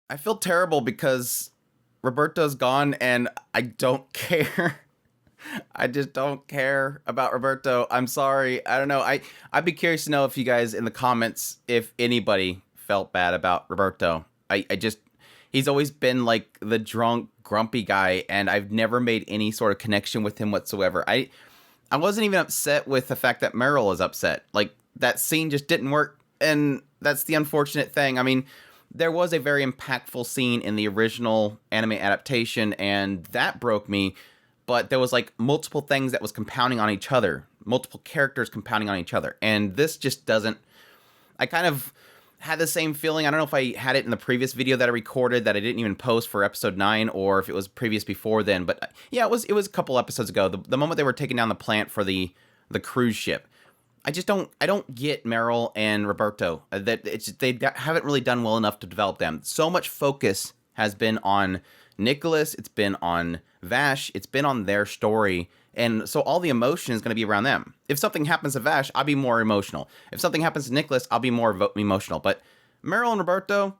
I feel terrible because Roberto's gone and I don't care. I just don't care about Roberto. I'm sorry. I don't know. I'd be curious to know if you guys in the comments, if anybody felt bad about Roberto. I just he's always been like the drunk, grumpy guy, and I've never made any sort of connection with him whatsoever. I wasn't even upset with the fact that Meryl is upset. Like that scene just didn't work, and that's the unfortunate thing. I mean, there was a very impactful scene in the original anime adaptation, and that broke me. But there was like multiple things that was compounding on each other, multiple characters compounding on each other, and this just doesn't. I kind of had the same feeling. I don't know if I had it in the previous video that I recorded that I didn't even post for episode 9, or if it was previous before then. But yeah, it was a couple episodes ago. The moment they were taking down the plant for the cruise ship. I don't get Meryl and Roberto. They haven't really done well enough to develop them. So much focus has been on Nicholas, it's been on Vash, it's been on their story, and so all the emotion is going to be around them. If something happens to Vash, I'll be more emotional. If something happens to Nicholas, I'll be more emotional. But Meryl and Roberto,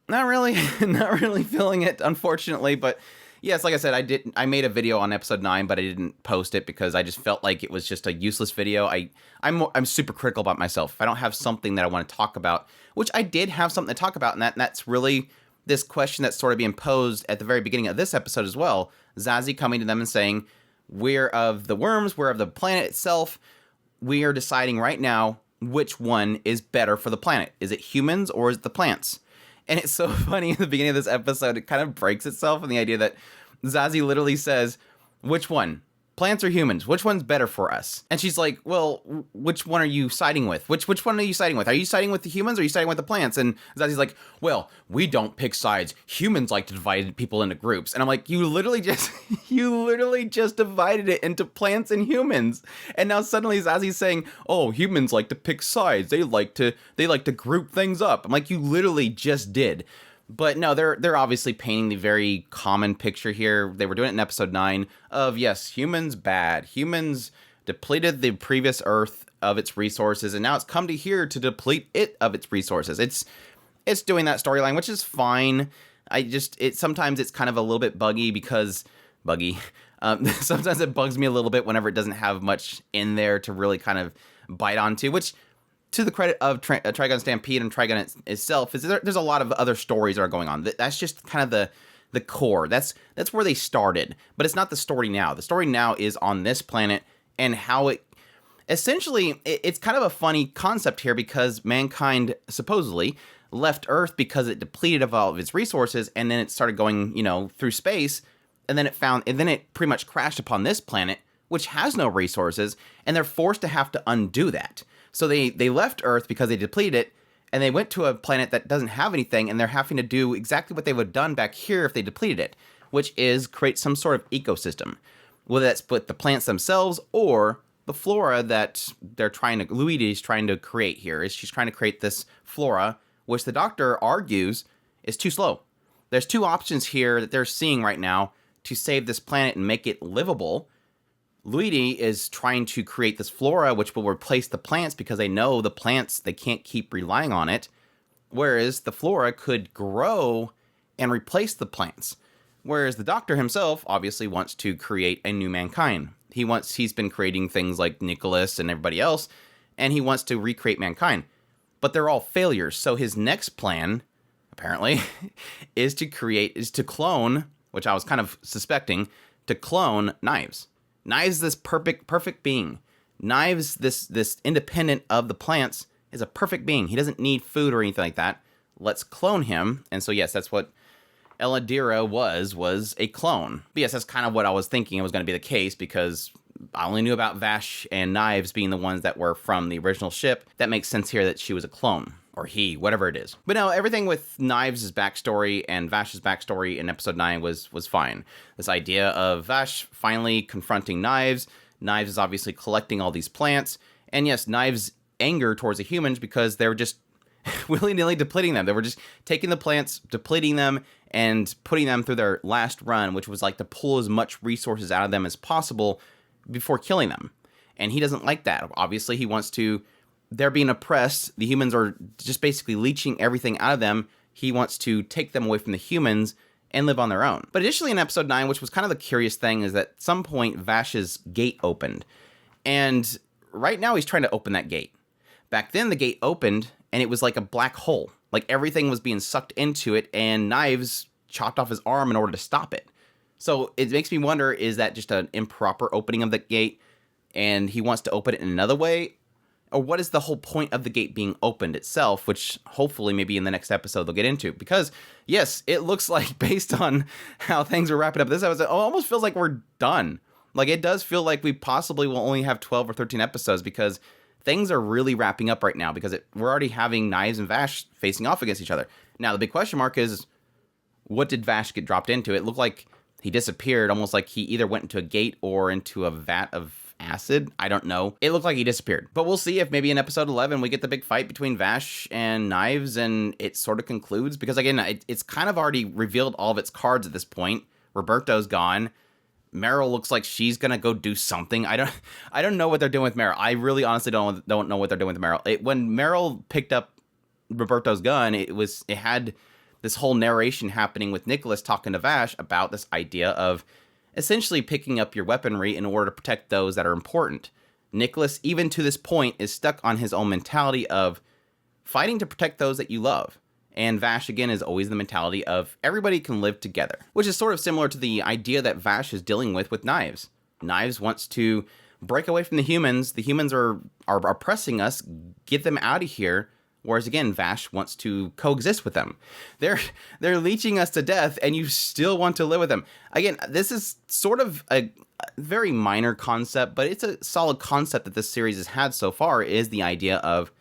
not really, not really feeling it, unfortunately. But yes, like I said, I made a video on episode 9, but I didn't post it because I just felt like it was just a useless video. I'm super critical about myself. If I don't have something that I want to talk about, which I did have something to talk about, and that's really this question that's sort of being posed at the very beginning of this episode as well. Zazie coming to them and saying, we're of the worms, we're of the planet itself. We are deciding right now which one is better for the planet. Is it humans or is it the plants? And it's so funny in the beginning of this episode, it kind of breaks itself in the idea that Zazie literally says, which one? Plants or humans? Which one's better for us? And she's like, well, which one are you siding with? Which one are you siding with? Are you siding with the humans or are you siding with the plants? And Zazie's like, well, we don't pick sides. Humans like to divide people into groups. And I'm like, you literally just divided it into plants and humans. And now suddenly Zazie's saying, oh, humans like to pick sides. They like to group things up. I'm like, you literally just did. But no, they're obviously painting the very common picture here. They were doing it in episode 9 of, yes, humans bad. Humans depleted the previous Earth of its resources, and now it's come to here to deplete it of its resources. It's doing that storyline, which is fine. Sometimes it's kind of a little bit buggy. Sometimes it bugs me a little bit whenever it doesn't have much in there to really kind of bite onto, which, to the credit of Trigun Stampede and Trigun itself, there's a lot of other stories that are going on. That's just kind of the core. That's where they started. But it's not the story now. The story now is on this planet and how it... Essentially, it's kind of a funny concept here because mankind supposedly left Earth because it depleted of all of its resources, and then it started going, through space, and then it pretty much crashed upon this planet, which has no resources, and they're forced to have to undo that. So they left Earth because they depleted it, and they went to a planet that doesn't have anything, and they're having to do exactly what they would have done back here if they depleted it, which is create some sort of ecosystem. Whether that's with the plants themselves or the flora that Luigi's trying to create here. She's trying to create this flora, which the Doctor argues is too slow. There's two options here that they're seeing right now to save this planet and make it livable. Luigi is trying to create this flora which will replace the plants because they know the plants, they can't keep relying on it. Whereas the flora could grow and replace the plants. Whereas the Doctor himself obviously wants to create a new mankind. He's been creating things like Nicholas and everybody else, and he wants to recreate mankind. But they're all failures. So his next plan, apparently, is to clone, which I was kind of suspecting, to clone Knives. Knives, this perfect being. Knives, this independent of the plants, is a perfect being. He doesn't need food or anything like that. Let's clone him. And so, yes, that's what Eladira was a clone. But yes, that's kind of what I was thinking it was going to be the case because I only knew about Vash and Knives being the ones that were from the original ship. That makes sense here that she was a clone. Or he, whatever it is. But no, everything with Knives' backstory and Vash's backstory in episode 9 was fine. This idea of Vash finally confronting Knives. Knives is obviously collecting all these plants. And yes, Knives' anger towards the humans because they were just willy-nilly depleting them. They were just taking the plants, depleting them, and putting them through their last run, which was like to pull as much resources out of them as possible before killing them. And he doesn't like that. Obviously, he wants to... They're being oppressed. The humans are just basically leeching everything out of them, he wants to take them away from the humans and live on their own. But additionally in episode 9, which was kind of the curious thing, is that at some point Vash's gate opened. And right now he's trying to open that gate. Back then the gate opened and it was like a black hole. Like everything was being sucked into it, and Knives chopped off his arm in order to stop it. So it makes me wonder, is that just an improper opening of the gate and he wants to open it in another way? Or what is the whole point of the gate being opened itself, which hopefully maybe in the next episode they'll get into? Because, yes, it looks like, based on how things are wrapping up this episode, it almost feels like we're done. Like, it does feel like we possibly will only have 12 or 13 episodes, because things are really wrapping up right now, because we're already having Knives and Vash facing off against each other. Now, the big question mark is, what did Vash get dropped into? It looked like he disappeared, almost like he either went into a gate or into a vat of acid. I don't know. It looked like he disappeared. But we'll see if maybe in episode 11 we get the big fight between Vash and Knives and it sort of concludes. Because again, it's kind of already revealed all of its cards at this point. Roberto's gone. Meryl looks like she's gonna go do something. I don't know what they're doing with Meryl. I really honestly don't know what they're doing with Meryl. When Meryl picked up Roberto's gun, it had this whole narration happening with Nicholas talking to Vash about this idea of essentially picking up your weaponry in order to protect those that are important. Nicholas, even to this point, is stuck on his own mentality of fighting to protect those that you love. And Vash, again, is always the mentality of everybody can live together, which is sort of similar to the idea that Vash is dealing with Knives. Knives wants to break away from the humans. The humans are oppressing us. Get them out of here. Whereas again, Vash wants to coexist with them. They're leeching us to death, and you still want to live with them. Again, this is sort of a very minor concept, but it's a solid concept that this series has had so far, is the idea of,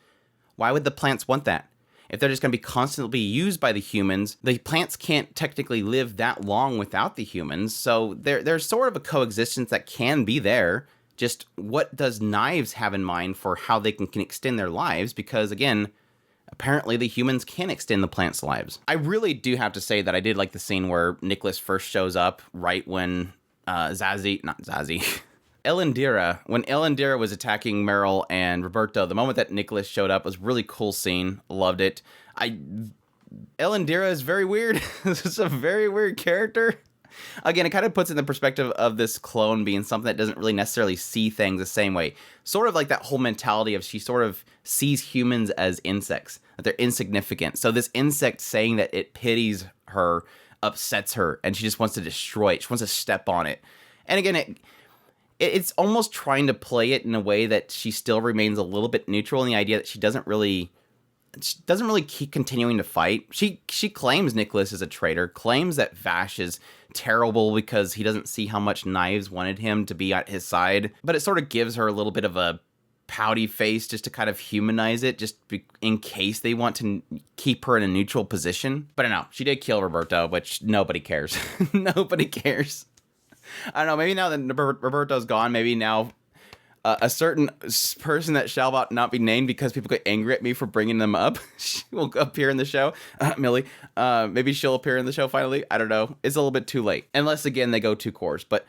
why would the plants want that? If they're just going to be constantly used by the humans, the plants can't technically live that long without the humans. So there's sort of a coexistence that can be there. Just what does Knives have in mind for how they can extend their lives? Because again, apparently the humans can extend the plants' lives. I really do have to say that I did like the scene where Nicholas first shows up right when Elendira, when Elendira was attacking Meryl and Roberto. The moment that Nicholas showed up was a really cool scene. Loved it. Elendira is very weird. This is a very weird character. Again, it kind of puts in the perspective of this clone being something that doesn't really necessarily see things the same way. Sort of like that whole mentality of she sort of sees humans as insects, that they're insignificant. So this insect saying that it pities her upsets her, and she just wants to destroy it. She wants to step on it. And again, it's almost trying to play it in a way that she still remains a little bit neutral in the idea that she doesn't really keep continuing to fight. She claims Nicholas is a traitor, claims that Vash is terrible because he doesn't see how much Knives wanted him to be at his side. But it sort of gives her a little bit of a pouty face just to kind of humanize it, in case they want to keep her in a neutral position. But I don't know, she did kill Roberto, which nobody cares. Nobody cares. I don't know, maybe now that Roberto's gone, maybe now a certain person that shall not be named because people get angry at me for bringing them up, she will appear in the show. Millie, maybe she'll appear in the show finally. I don't know. It's a little bit too late. Unless, again, they go 2 cores. But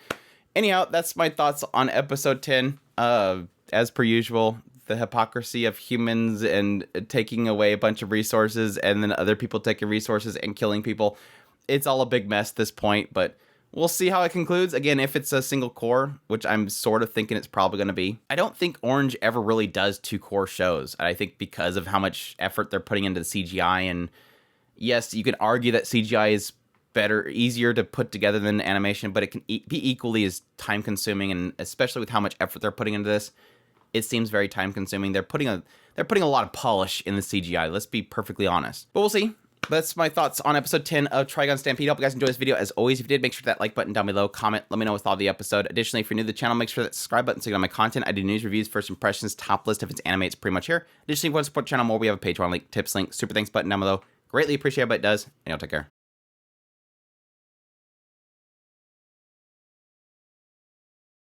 anyhow, that's my thoughts on episode 10. As per usual, the hypocrisy of humans and taking away a bunch of resources and then other people taking resources and killing people. It's all a big mess at this point, but we'll see how it concludes. Again, if it's a single core, which I'm sort of thinking it's probably going to be. I don't think Orange ever really does 2 core shows. I think because of how much effort they're putting into the CGI, and yes, you can argue that CGI is easier to put together than animation, but it can be equally as time consuming, and especially with how much effort they're putting into this, it seems very time consuming. They're putting a lot of polish in the CGI. Let's be perfectly honest. But we'll see. That's my thoughts on episode 10 of Trigun Stampede. Hope you guys enjoyed this video. As always, if you did, make sure to hit that like button down below, comment, let me know what's thought of the episode. Additionally, if you're new to the channel, make sure that subscribe button so you get my content. I do news, reviews, first impressions, top list. If it's anime, it's pretty much here. Additionally, if you want to support the channel more, we have a Patreon link, tips link, super thanks button down below. Greatly appreciate what it does, and y'all take care.